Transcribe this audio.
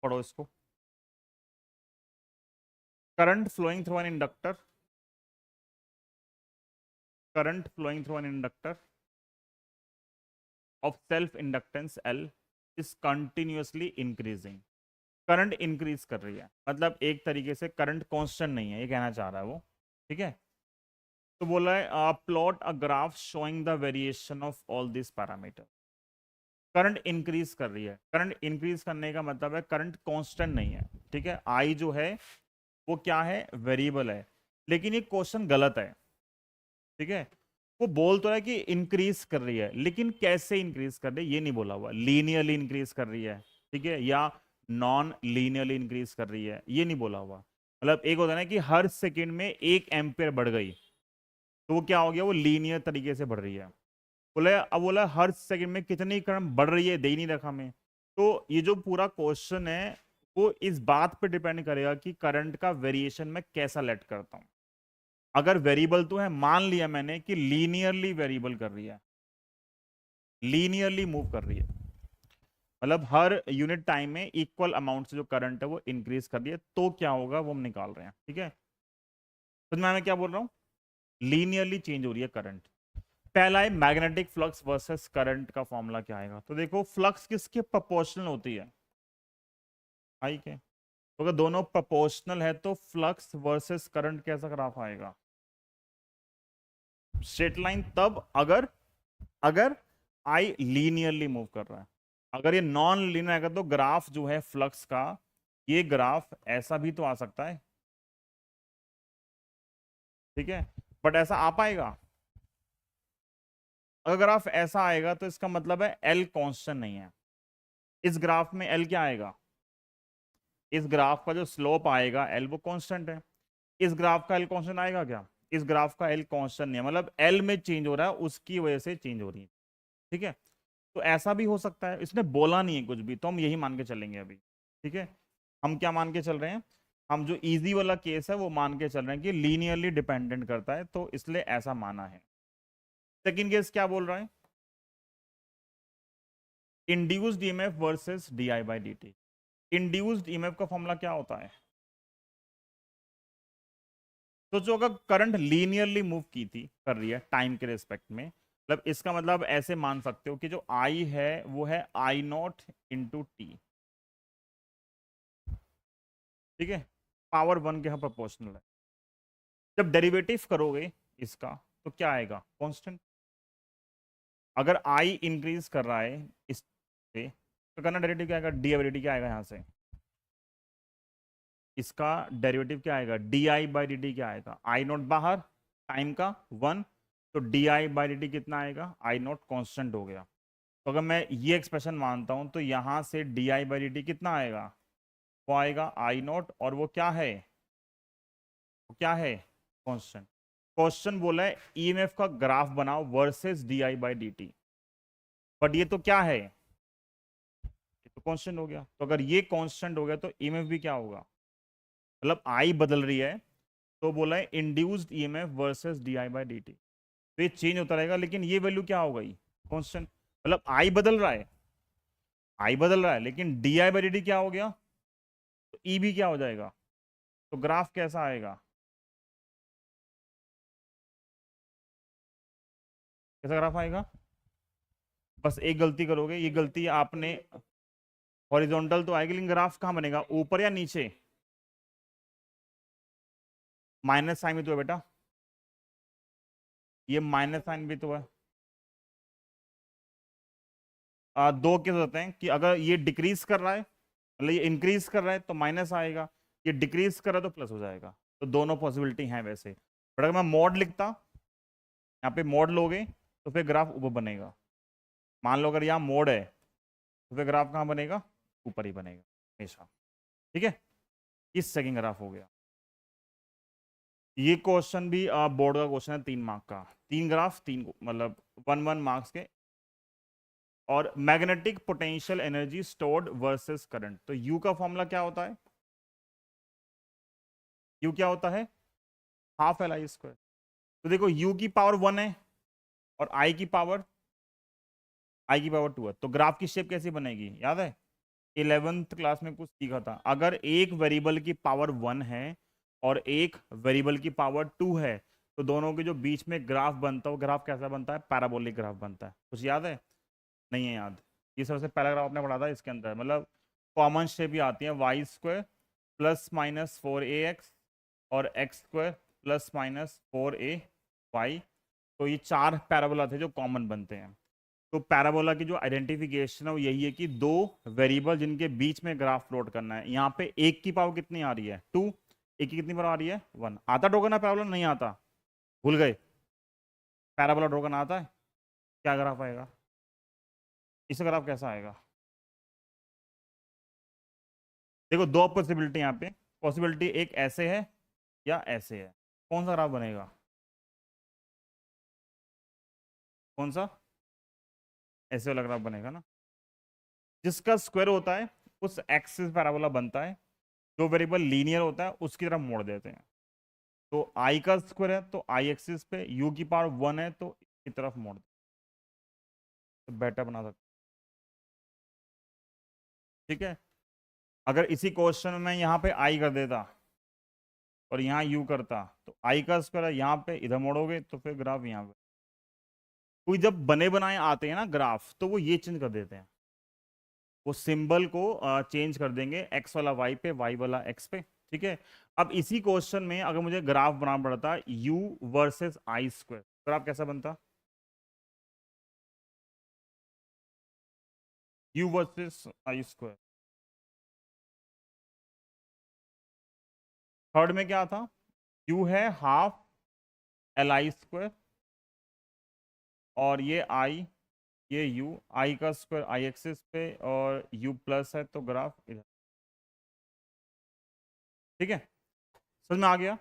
पढ़ो इसको। Current flowing through an inductor, current flowing through an inductor of self inductance L is continuously increasing. Current increase कर रही है, मतलब एक तरीके से करंट कांस्टेंट नहीं है, ये कहना चाह रहा है वो। ठीक है, तो बोला है plot a graph showing the variation of all this parameter. Current increase कर रही है, करंट इंक्रीज करने का मतलब है करंट कांस्टेंट नहीं है। ठीक है, आई जो है वो क्या है, वेरिएबल है, लेकिन ये क्वेश्चन गलत है। ठीक है, वो बोल तो है कि इंक्रीज कर रही है, लेकिन कैसे इंक्रीज कर रही है ये नहीं बोला हुआ। लीनियरली इंक्रीज कर रही है, ठीक है, या नॉन लीनियरली इंक्रीज कर रही है, ये नहीं बोला हुआ। मतलब एक होता है ना कि हर सेकंड में 1 एम्पियर बढ़ गई, तो वो क्या हो गया, वो लीनियर तरीके से बढ़ रही है। बोले अब बोला हर सेकंड में कितनी करंट बढ़ रही है, दे ही नहीं रखा हमें। तो ये जो पूरा क्वेश्चन है वो इस बात पे डिपेंड करेगा कि करंट का वेरिएशन मैं कैसा लेट करता हूं। अगर वेरिएबल तो है, मान लिया मैंने कि लीनियरली वेरिएबल कर रही है, लीनियरली मूव कर रही है, मतलब हर यूनिट टाइम में इक्वल अमाउंट से जो करंट है वो इंक्रीज कर रही है, तो क्या होगा वो हम निकाल रहे हैं। ठीक है, तो मैं क्या बोल रहा हूं, लीनियरली चेंज हो रही है करंट। पहला है मैग्नेटिक फ्लक्स वर्सेस करंट का फॉर्मूला क्या आएगा। तो देखो फ्लक्स किसके प्रोपोर्शनल होती है, आई के। तो अगर दोनों प्रोपोर्शनल है तो फ्लक्स वर्सेस करंट कैसा ग्राफ आएगा, स्ट्रेट लाइन। तब अगर अगर आई लीनियरली मूव कर रहा है, अगर ये नॉन लीनियर आएगा तो ग्राफ जो है फ्लक्स का, ये ग्राफ ऐसा भी तो आ सकता है। ठीक है, बट ऐसा आ पाएगा, अगर ग्राफ ऐसा आएगा तो इसका मतलब है एल कांस्टेंट नहीं है। इस ग्राफ में एल क्या आएगा, इस ग्राफ का जो स्लोप आएगा एल वो कांस्टेंट है। इस ग्राफ का एल कांस्टेंट आएगा क्या, इस ग्राफ का एल कांस्टेंट नहीं है, मतलब एल में चेंज हो रहा है, उसकी वजह से चेंज हो रही है। ठीक है, तो ऐसा भी हो सकता है, इसने बोला नहीं है कुछ भी, तो हम यही मान के चलेंगे अभी। ठीक है, हम क्या मान के चल रहे हैं, हम जो इजी वाला केस है वो मान के चल रहे हैं कि लीनियरली डिपेंडेंट करता है, तो इसलिए ऐसा माना है। सेकंड केस क्या बोल रहा है, induced EMF versus DI by D. Induced EMF का फॉर्मूला क्या होता है, तो जो अगर करंट लीनियरली मूव की थी कर रही है टाइम के रिस्पेक्ट में, मतलब इसका मतलब ऐसे मान सकते हो कि जो आई है वो है आई नॉट इंटू टी। ठीक है, पावर 1 के यहाँ प्रोपोर्शनल है। जब डेरिवेटिव करोगे इसका तो क्या आएगा, कांस्टेंट। अगर आई इंक्रीज कर रहा है इससे तो करना डेरिवेटिव क्या आएगा, डी क्या आएगा यहाँ से, इसका डेरिवेटिव क्या आएगा, D I by D T क्या आएगा, आई नॉट बाहर, टाइम का 1, तो D I by D T कितना आएगा, आई नॉट कॉन्स्टेंट हो गया। तो अगर मैं ये एक्सप्रेशन मानता हूं तो यहां से D I by D T कितना आएगा, वो आएगा आई नॉट, और वो क्या है, वो क्या है, कांस्टेंट। क्वेश्चन बोला है ईएमएफ का ग्राफ बनाओ versus D I by D T, but ये तो क्या है, ये तो कांस्टेंट हो गया। तो अगर ये कांस्टेंट हो गया तो ईएमएफ भी क्या होगा, मतलब आई बदल रही है, तो बोला है induced EMF versus D I by D T, तो ये चेंज होता रहेगा, लेकिन ये वैल्यू क्या हो गई, कांस्टेंट। मतलब आई बदल रहा है, आई बदल रहा है, लेकिन D I by D T क्या हो गया, तो ई भी क्या हो जाएगा, तो ग्राफ कैसा आएगा, कैसा ग्राफ आएगा। बस एक गलती करोगे, ये गलती आपने, हॉरिजॉन्टल तो आएगी लेकिन ग्राफ कहाँ बनेगा, ऊपर या नीचे, माइनस साइन भी तो है बेटा, ये माइनस साइन भी तो है। दो केस होते हैं कि अगर ये डिक्रीज कर रहा है, मतलब ये इंक्रीज कर रहा है तो माइनस आएगा, ये डिक्रीज कर रहा है तो प्लस हो जाएगा, तो दोनों पॉसिबिलिटी हैं वैसे। बट अगर मैं मॉड लिखता, यहाँ पे मॉड लोगे तो फिर ग्राफ ऊपर बनेगा। मान लो अगर यहाँ मोड है तो फिर ग्राफ कहाँ बनेगा, ऊपर ही बनेगा हमेशा। ठीक है, इस सेकंड ग्राफ हो गया। ये क्वेश्चन भी बोर्ड का क्वेश्चन है, 3 मार्क का, 3 ग्राफ 3 मतलब 1 1 मार्क्स के। और magnetic potential energy stored versus current, तो यू का फॉर्मूला क्या होता है, यू क्या होता है, हाफ एल आई स्क्वायर। तो देखो यू की पावर 1 है और आई की पावर 2 है, तो ग्राफ की शेप कैसी बनेगी, याद है, 11th क्लास में कुछ सीखा था, अगर एक वेरिएबल की पावर 1 है और एक वेरिएबल की पावर 2 है तो दोनों के जो बीच में ग्राफ बनता है वो ग्राफ कैसा बनता है? पैराबोलिक ग्राफ बनता है। कुछ याद है? नहीं है याद? ये सबसे पहला ग्राफ आपने पढ़ा था इसके अंदर, मतलब कॉमन शेप ही आती है, Y square plus minus 4ax और x square plus minus 4ay। तो ये 4 पैराबोला थे जो कॉमन बनते हैं। तो पैराबोला की जो आइडेंटिफिकेशन है वो यही है कि दो वेरिएबल जिनके बीच में ग्राफ प्लॉट करना है। यहाँ पे एक की पावर कितनी आ रही है? 2। एक की कितनी पावर आ रही है? 1। आता ड्रॉ करना पैराबोला? नहीं आता, भूल गए? पैराबोला ड्रॉ करना आता है? क्या ग्राफ आएगा? इसका ग्राफ कैसा आएगा? देखो दो पॉसिबिलिटी यहाँ पे, पॉसिबिलिटी एक ऐसे है या ऐसे है। कौन सा ग्राफ बनेगा? कौन सा? ऐसे वाला ग्राफ बनेगा ना, जिसका स्क्वायर होता है उस एक्सिस पैराबोला बनता है, जो वेरिएबल लीनियर होता है उसकी तरफ मोड़ देते हैं। तो आई का स्क्वायर है तो आई एक्सिस पे, यू की पावर 1 है तो इसकी तरफ मोड़ दे, तो बेटर बना सकते। ठीक है, अगर इसी क्वेश्चन में मैं यहाँ पे आई कर देता और यहाँ यू करता तो आई का स्क्वायर यहाँ पे, इधर मोड़ोगे तो फिर ग्राफ यहाँ पे। कोई जब बने बनाए आते हैं ना ग्राफ तो वो ये चेंज कर देते हैं, वो सिंबल को चेंज कर देंगे, एक्स वाला वाई पे, वाई वाला एक्स पे। ठीक है, अब इसी क्वेश्चन में अगर मुझे ग्राफ बनाना पड़ता you versus I square, graph कैसा बनता? You versus I square. Third में क्या था? यू है हाफ एल आई स्क्वायर और ये आई, ये यू, आई का स्क्वायर आई एक्सिस पे और यू प्लस है तो ग्राफ इधर। ठीक है, समझ में आ गया?